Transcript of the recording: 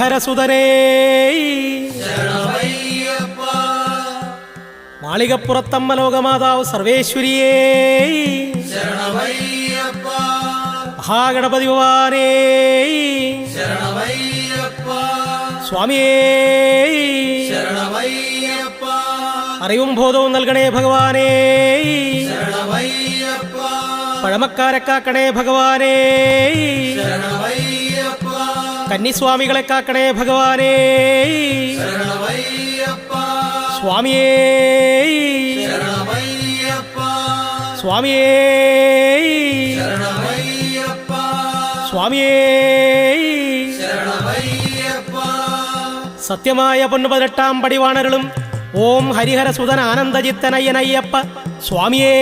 ഹരിഹരസുതനേ മാളികപ്പുറത്തമ്മ ലോകമാതാവ് സർവേശ്വരിയേ മഹാഗണപതി ഭഗവാനേ സ്വാമിയേ അറിവും ബോധവും നൽകണേ ഭഗവാനേ പഴമക്കാരെ കാക്കണേ ഭഗവാനേ കന്നിസ്വാമികളെ കാക്കണേ ഭഗവാനേ സ്വാമിയേ സ്വാമിയേ സ്വാമിയേ സത്യമായ പൊന്നു 18 പടിവാണരുളും ഓം ഹരിഹരസുതൻ ആനന്ദജിത്തനയ്യനയ്യപ്പ സ്വാമിയേ.